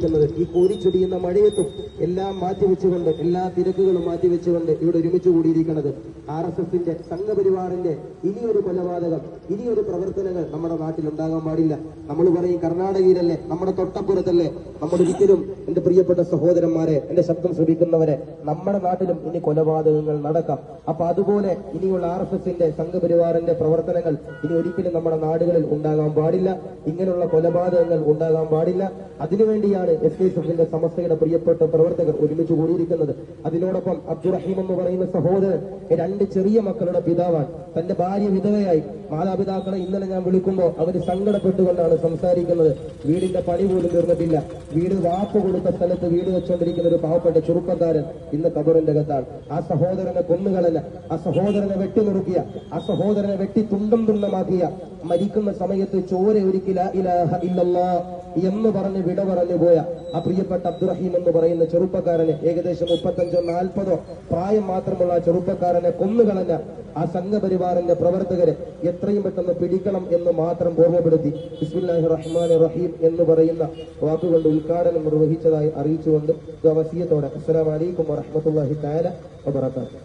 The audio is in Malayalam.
കൂടിയിരിക്കുന്നത്. ഈ കോരിച്ചൊടിയുന്ന മഴയത്തും എല്ലാം മാറ്റിവെച്ചുകൊണ്ട്, എല്ലാ തിരക്കുകളും മാറ്റിവെച്ചുകൊണ്ട് ഇവിടെ ഒരുമിച്ച് കൂടിയിരിക്കുന്നത് RSSന്റെ സംഘപരിവാറിന്റെ ഇനിയൊരു കൊലപാതകം, ഇനിയൊരു പ്രവർത്തനങ്ങൾ നമ്മുടെ നാട്ടിൽ ഉണ്ടാകാൻ പാടില്ല. നമ്മൾ പറയും കർണാടകയിലല്ലേ, നമ്മുടെ തൊട്ടപ്പുറത്തല്ലേ. നമ്മളൊരിക്കലും എന്റെ പ്രിയപ്പെട്ട സഹോദരന്മാരെ, എന്റെ ശബ്ദം ശ്രമിക്കുന്നവരെ, നമ്മുടെ നാട്ടിലും ഇനി കൊലപാതകങ്ങൾ നടക്കാം. അപ്പൊ അതുപോലെ ഇനിയുള്ള RSSന്റെ സംഘപരിവാറിന്റെ പ്രവർത്തനങ്ങൾ ഇനി ഒരിക്കലും നമ്മുടെ നാടുകളിൽ ഉണ്ടാകാൻ പാടില്ല. ഇങ്ങനെയുള്ള കൊലപാതകങ്ങൾ ഉണ്ടാകാൻ പാടില്ല. അതിനുവേണ്ടിയാണ് SKSFന്റെ സമസ്തയുടെ പ്രിയപ്പെട്ട പ്രവർത്തകർ ഒരുമിച്ച് കൂടിയിരിക്കുന്നത്. അതിനോടൊപ്പം അബ്ദുറഹീം എന്ന് പറയുന്ന സഹോദരൻ 2 ചെറിയ മക്കളുടെ പിതാവാണ്. തന്റെ ഭാര്യ വിധവയായി. മാതാപിതാക്കളെ ഇന്നലെ ഞാൻ വിളിക്കുമ്പോൾ അവര് സങ്കടപ്പെട്ടുകൊണ്ടാണ് സംസാരിക്കുന്നത്. വീടിന്റെ പണി പോലും തീർന്നിട്ടില്ല. വീട് വാപ്പ് കൊടുത്ത സ്ഥലത്ത് വീട് വെച്ചുകൊണ്ടിരിക്കുന്ന ഒരു പാവപ്പെട്ട ചെറുപ്പക്കാരൻ ഇന്ന് ഖബറിന്റെ അകത്താണ്. ആ സഹോദരനെ കൊന്നുകളഞ്ഞ, ആ സഹോദരനെ വെട്ടിനുറുക്കിയ, ആ സഹോദരനെ വെട്ടി തുണ്ടം തുണ്ടമാക്കിയ, മരിക്കുന്ന സമയത്ത് ചോര ഒരിക്കൽ ലാ ഇലാഹ ഇല്ലല്ലാഹ് എന്ന് പറഞ്ഞ് വിട പറഞ്ഞു പോയ ആ പ്രിയപ്പെട്ട അബ്ദുറഹീം എന്ന് പറയുന്ന ചെറുപ്പക്കാരനെ, ഏകദേശം 35-40 പ്രായം മാത്രമുള്ള ആ ചെറുപ്പക്കാരനെ കൊന്നുകളഞ്ഞ ആ സംഘപരിവാറിന്റെ പ്രവർത്തകരെ എത്രയും പെട്ടെന്ന് പിടിക്കണം എന്ന് മാത്രം ഓർമ്മപ്പെടുത്തി ബിസ്മില്ലാഹിർ റഹ്മാനിർ റഹീം എന്ന് പറയുന്ന വാക്കുകൊണ്ട് ഉദ്ഘാടനം നിർവഹിച്ചതായി അറിയിച്ചുകൊണ്ട് വസിയത്തോടെ അസ്സലാമു അലൈക്കും വറഹ്മത്തുള്ളാഹി തആല വബറകാതുഹു.